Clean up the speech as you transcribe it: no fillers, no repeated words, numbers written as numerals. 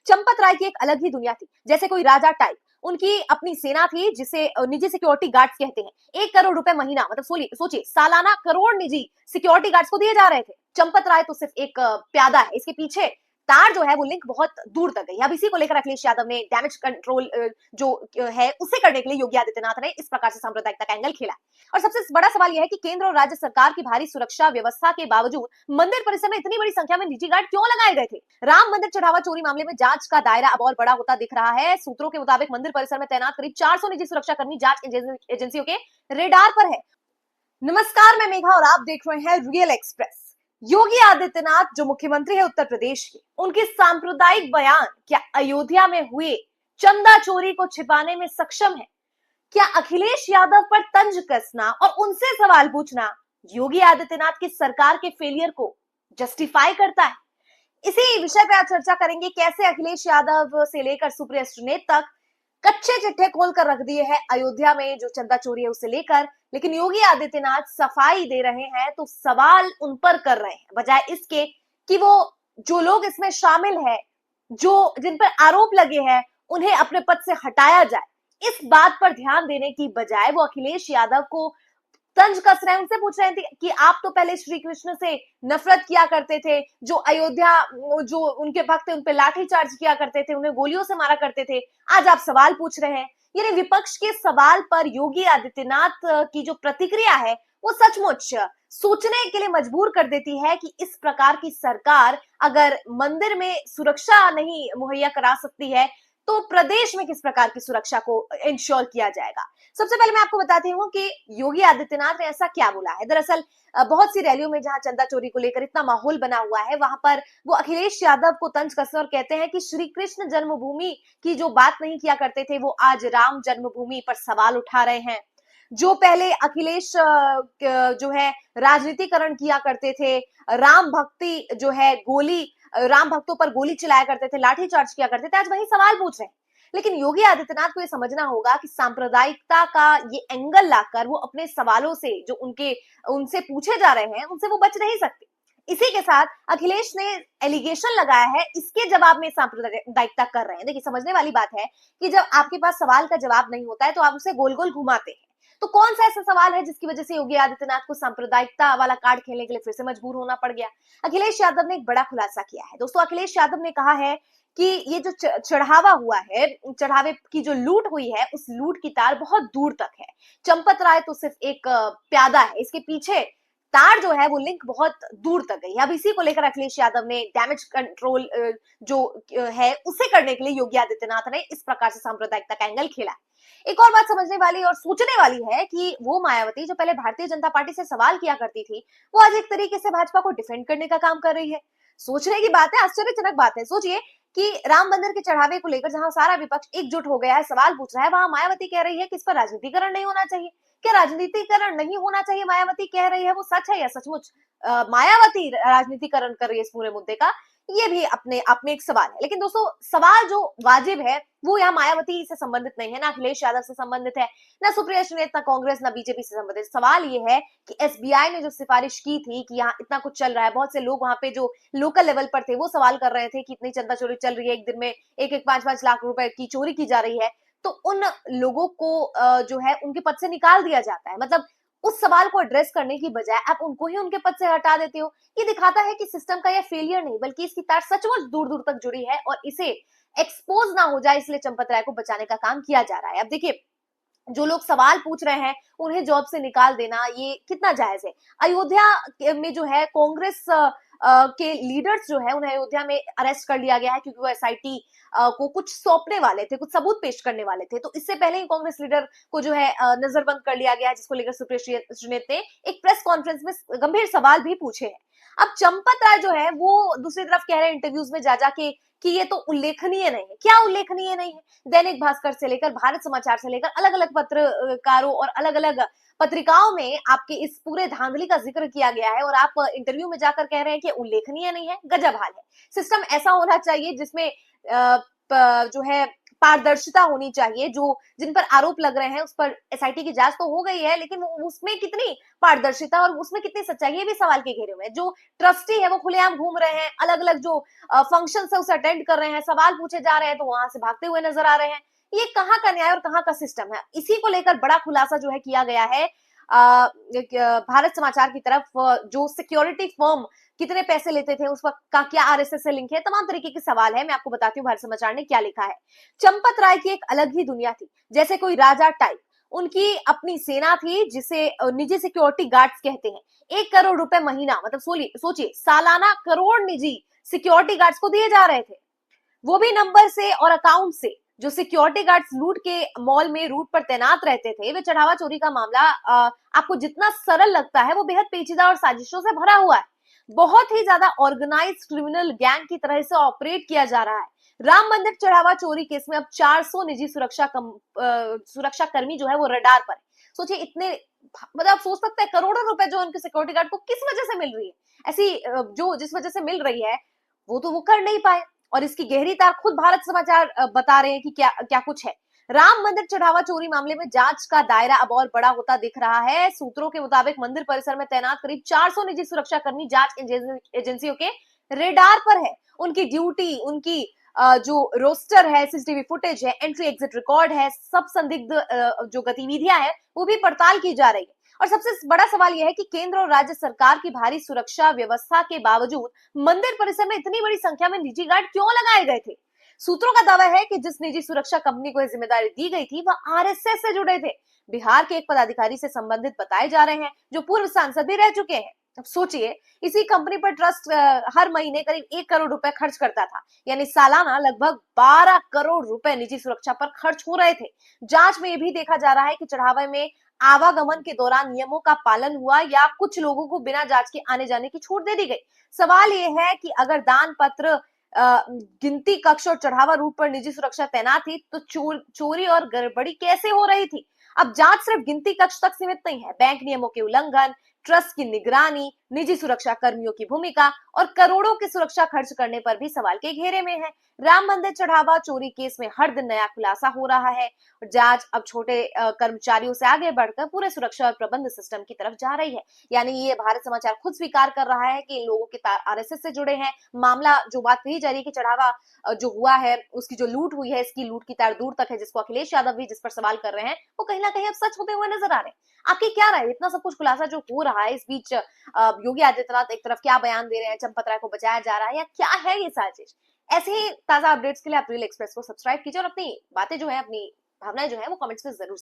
चंपत राय की एक अलग ही दुनिया थी, जैसे कोई राजा टाइप। उनकी अपनी सेना थी जिसे निजी सिक्योरिटी गार्ड्स कहते हैं। 1 करोड़ रुपए महीना, मतलब सोचिए सालाना करोड़ निजी सिक्योरिटी गार्ड्स को दिए जा रहे थे। चंपत राय तो सिर्फ एक प्यादा है, इसके पीछे तार जो है वो लिंक बहुत दूर तक गई। अब इसी को लेकर अखिलेश यादव ने डैमेज कंट्रोल जो है उसे करने के लिए योगी आदित्यनाथ ने इस प्रकार से सांप्रदायिकता का एंगल खेला। और सबसे बड़ा सवाल यह है कि केंद्र और राज्य सरकार की भारी सुरक्षा व्यवस्था के बावजूद मंदिर परिसर में इतनी बड़ी संख्या में निजी गार्ड क्यों लगाए गए थे? राम मंदिर चढ़ावा चोरी मामले में जांच का दायरा अब और बड़ा होता दिख रहा है। सूत्रों के मुताबिक मंदिर परिसर में तैनात करीब 400 निजी सुरक्षाकर्मी जांच एजेंसियों के रेडार पर है। नमस्कार, मैं मेघा और आप देख रहे हैं रियल एक्सप्रेस। योगी आदित्यनाथ जो मुख्यमंत्री है उत्तर प्रदेश के, उनके सांप्रदायिक बयान क्या अयोध्या में हुए चंदा चोरी को छिपाने में सक्षम है? क्या अखिलेश यादव पर तंज कसना और उनसे सवाल पूछना योगी आदित्यनाथ की सरकार के फेलियर को जस्टिफाई करता है? इसी विषय पे आज चर्चा करेंगे। कैसे अखिलेश यादव से लेकर सुप्रिया सुले तक कच्चे चिट्ठे खोल कर रख दिए हैं अयोध्या में जो चंदा चोरी है उसे लेकर, लेकिन योगी आदित्यनाथ सफाई दे रहे हैं तो सवाल उन पर कर रहे हैं, बजाय इसके कि वो जो लोग इसमें शामिल है, जो जिन पर आरोप लगे हैं, उन्हें अपने पद से हटाया जाए। इस बात पर ध्यान देने की बजाय वो अखिलेश यादव को तंज कस रहे हैं, उनसे पूछ रहे थे कि आप तो पहले श्री कृष्ण से नफरत किया करते थे, जो अयोध्या जो उनके भक्त थे उन पे लाठी चार्ज किया करते थे, उन्हें गोलियों से मारा करते थे, आज आप सवाल पूछ रहे हैं। यानी विपक्ष के सवाल पर योगी आदित्यनाथ की जो प्रतिक्रिया है वो सचमुच सोचने के लिए मजबूर कर देती है कि इस प्रकार की सरकार अगर मंदिर में सुरक्षा नहीं मुहैया करा सकती है तो प्रदेश में किस प्रकार की सुरक्षा को इंश्योर किया जाएगा। सबसे पहले मैं आपको बताती हूँ कि योगी आदित्यनाथ ने ऐसा क्या बोला है। दरअसल बहुत सी रैलियों में जहां चंदा चोरी को लेकर इतना माहौल बना हुआ है, वहां पर वो अखिलेश यादव को तंज कसते और कहते हैं कि श्री कृष्ण जन्मभूमि की जो बात नहीं किया करते थे वो आज राम जन्मभूमि पर सवाल उठा रहे हैं। जो पहले अखिलेश जो है राजनीतिकरण किया करते थे, राम भक्ति जो है राम भक्तों पर गोली चलाया करते थे, लाठी चार्ज किया करते थे, आज वही सवाल पूछ रहे हैं। लेकिन योगी आदित्यनाथ को यह समझना होगा कि सांप्रदायिकता का ये एंगल लाकर वो अपने सवालों से जो उनसे पूछे जा रहे हैं उनसे वो बच नहीं सकते। इसी के साथ अखिलेश ने एलिगेशन लगाया है, इसके जवाब में सांप्रदायिकता कर रहे हैं। देखिए, समझने वाली बात है कि जब आपके पास सवाल का जवाब नहीं होता है तो आप उसे गोल गोल घुमाते हैं। तो कौन सा ऐसा सवाल है जिसकी वजह से योगी आदित्यनाथ को सांप्रदायिकता वाला कार्ड खेलने के लिए फिर से मजबूर होना पड़ गया? अखिलेश यादव ने एक बड़ा खुलासा किया है। दोस्तों, अखिलेश यादव ने कहा है कि ये जो चढ़ावा हुआ है, चढ़ावे की जो लूट हुई है, उस लूट की तार बहुत दूर तक है। चंपत राय तो सिर्फ एक प्यादा है, इसके पीछे तार जो है वो लिंक बहुत दूर तक गई है। अब इसी को लेकर अखिलेश यादव ने डैमेज कंट्रोल जो है उसे करने के लिए योगी आदित्यनाथ ने इस प्रकार से सांप्रदायिकता का एंगल खेला है। एक और बात समझने वाली और सोचने वाली है कि वो मायावती जो पहले भारतीय जनता पार्टी से सवाल किया करती थी, वो आज एक तरीके से भाजपा को डिफेंड करने का काम कर रही है। सोचने की बात है, आश्चर्यजनक बात है। सोचिए कि राम मंदिर के चढ़ावे को लेकर जहां सारा विपक्ष एकजुट हो गया है, सवाल पूछ रहा है, वहां मायावती कह रही है कि इस पर राजनीतिकरण नहीं होना चाहिए। क्या राजनीतिकरण नहीं होना चाहिए मायावती कह रही है, वो सच है या सचमुच मायावती राजनीतिकरण कर रही है इस पूरे मुद्दे का? ये भी अपने आप में एक सवाल है। लेकिन दोस्तों, सवाल जो वाजिब है वो यहाँ मायावती से संबंधित नहीं है, ना अखिलेश यादव से संबंधित है, ना सुप्रिया सुले, ना कांग्रेस, ना बीजेपी से संबंधित। सवाल ये है कि एसबीआई ने जो सिफारिश की थी कि यहाँ इतना कुछ चल रहा है, बहुत से लोग वहां पे जो लोकल लेवल पर थे वो सवाल कर रहे थे कि इतनी चंदा चोरी चल रही है, एक दिन में 1-1 5-5 लाख रुपए की चोरी की जा रही है, तो उन लोगों को जो है उनके पद से निकाल दिया जाता है। मतलब उस सवाल को एड्रेस करने की बजाय आप उनको ही उनके पद से हटा देते हो। ये दिखाता है कि सिस्टम का यह फेलियर नहीं बल्कि इसकी तार सचमुच दूर दूर तक जुड़ी है और इसे एक्सपोज ना हो जाए इसलिए चंपत राय को बचाने का काम किया जा रहा है। अब देखिए, जो लोग सवाल पूछ रहे हैं उन्हें जॉब से निकाल देना ये कितना जायज है? अयोध्या में जो है कांग्रेस के लीडर्स जो है उन्हें अयोध्या में अरेस्ट कर लिया गया है क्योंकि वो एसआईटी को कुछ सौंपने वाले थे, कुछ सबूत पेश करने वाले थे। तो इससे पहले ही कांग्रेस लीडर को जो है नजरबंद कर लिया गया है, जिसको लेकर सुप्रिया सुले ने एक प्रेस कॉन्फ्रेंस में गंभीर सवाल भी पूछे हैं। अब चंपत राय जो है वो दूसरी तरफ कह रहे हैं इंटरव्यूज में जा जाके कि ये तो उल्लेखनीय नहीं है। क्या उल्लेखनीय नहीं है? दैनिक भास्कर से लेकर भारत समाचार से लेकर अलग अलग पत्रकारों और अलग अलग पत्रिकाओं में आपके इस पूरे धांधली का जिक्र किया गया है और आप इंटरव्यू में जाकर कह रहे हैं कि उल्लेखनीय नहीं है। गजब हाल है। सिस्टम ऐसा होना चाहिए जिसमें जो है पारदर्शिता होनी चाहिए। जो जिन पर आरोप लग रहे हैं उस पर एसआईटी की जांच तो हो गई है, लेकिन उसमें कितनी पारदर्शिता और उसमें कितनी सच्चाई है ये भी सवाल के घेरे में है। जो ट्रस्टी है वो खुलेआम घूम रहे हैं, अलग अलग जो फंक्शन है उसे अटेंड कर रहे हैं, सवाल पूछे जा रहे हैं तो वहां से भागते हुए नजर आ रहे हैं। ये कहाँ का न्याय और कहाँ का सिस्टम है? इसी को लेकर बड़ा खुलासा जो है किया गया है भारत समाचार की तरफ। जो सिक्योरिटी फर्म कितने पैसे लेते थे, उस वक्त का क्या आरएसएस से लिंक है, तमाम तरीके के सवाल है। मैं आपको बताती हूँ भारत समाचार ने क्या लिखा है। चंपत राय की एक अलग ही दुनिया थी, जैसे कोई राजा टाइप। उनकी अपनी सेना थी जिसे निजी सिक्योरिटी गार्ड्स कहते हैं। 1 करोड़ रुपए महीना, मतलब सोचिए सालाना करोड़ निजी सिक्योरिटी गार्ड्स को दिए जा रहे थे, वो भी नंबर से और अकाउंट से। जो सिक्योरिटी गार्ड्स लूट के मॉल में रूट पर तैनात रहते थे, वे चढ़ावा चोरी का मामला आपको जितना सरल लगता है वो बेहद पेचीदा और साजिशों से भरा हुआ है। बहुत ही ज्यादा ऑर्गेनाइज्ड क्रिमिनल गैंग की तरह से ऑपरेट किया जा रहा है। राम मंदिर चढ़ावा चोरी केस में अब 400 निजी सुरक्षा कर्मी जो है वो रडार पर है। सोचिए इतने, मतलब आप सोच सकते हैं करोड़ों रुपए जो उनके सिक्योरिटी गार्ड को किस वजह से मिल रही है, ऐसी जो जिस वजह से मिल रही है वो तो वो कर नहीं पाए। और इसकी गहरी तार खुद भारत समाचार बता रहे हैं कि क्या क्या कुछ है। राम मंदिर चढ़ावा चोरी मामले में जांच का दायरा अब और बड़ा होता दिख रहा है। सूत्रों के मुताबिक मंदिर परिसर में तैनात करीब 400 निजी सुरक्षा कर्मी जांच एजेंसियों के रेडार पर है। उनकी ड्यूटी, उनकी जो रोस्टर है, सीसीटीवी फुटेज है, एंट्री एग्जिट रिकॉर्ड है, सब संदिग्ध जो गतिविधियां है वो भी पड़ताल की जा रही है। और सबसे बड़ा सवाल यह है कि केंद्र और राज्य सरकार की भारी सुरक्षा व्यवस्था के बावजूद मंदिर परिसर में इतनी बड़ी संख्या में निजी गार्ड क्यों लगाए गए थे? सूत्रों का दावा है कि जिस निजी सुरक्षा कंपनी को यह जिम्मेदारी दी गई थी वह आरएसएस से जुड़े थे। बिहार के एक पदाधिकारी से संबंधित बताए जा रहे हैं, जो पूर्व सांसद भी रह चुके हैं। अब सोचिए, इसी कंपनी पर ट्रस्ट हर महीने करीब 1 करोड़ रुपए खर्च करता था, यानी सालाना लगभग 12 करोड़ रुपए निजी सुरक्षा पर खर्च हो रहे थे। जांच में यह भी देखा जा रहा है कि चढ़ावे में आवागमन के दौरान नियमों का पालन हुआ या कुछ लोगों को बिना जांच के आने जाने की छूट दे दी गई। सवाल यह है कि अगर दान पत्र, गिनती कक्ष और चढ़ावा रूट पर निजी सुरक्षा तैनात थी तो चोरी और गड़बड़ी कैसे हो रही थी? अब जांच सिर्फ गिनती कक्ष तक सीमित नहीं है। बैंक नियमों के उल्लंघन, ट्रस्ट की निगरानी, निजी सुरक्षा कर्मियों की भूमिका और करोड़ों की सुरक्षा खर्च करने पर भी सवाल के घेरे में है। राम मंदिर चढ़ावा चोरी केस में हर दिन नया खुलासा हो रहा है और जांच अब छोटे कर्मचारियों से आगे बढ़कर पूरे सुरक्षा और प्रबंध सिस्टम की तरफ जा रही है। यानी ये भारत समाचार खुद स्वीकार कर रहा है कि इन लोगों के तार आरएसएस से जुड़े हैं। मामला, जो बात कही जा रही है कि चढ़ावा जो हुआ है, उसकी जो लूट हुई है, इसकी लूट की तार दूर तक है, जिसको अखिलेश यादव भी जिस पर सवाल कर रहे हैं वो कहीं ना कहीं अब सच होते हुए नजर आ रहे हैं। आपकी क्या राय? इतना सब कुछ खुलासा जो हो रहा है, इस बीच योगी आदित्यनाथ एक तरफ क्या बयान दे रहे हैं, चंपत राय को बचाया जा रहा है, या क्या है ये साजिश? ऐसे ही ताजा अपडेट्स के लिए आप रियल एक्सप्रेस को सब्सक्राइब कीजिए और अपनी बातें जो है, अपनी भावनाएं जो है वो कमेंट्स में जरूर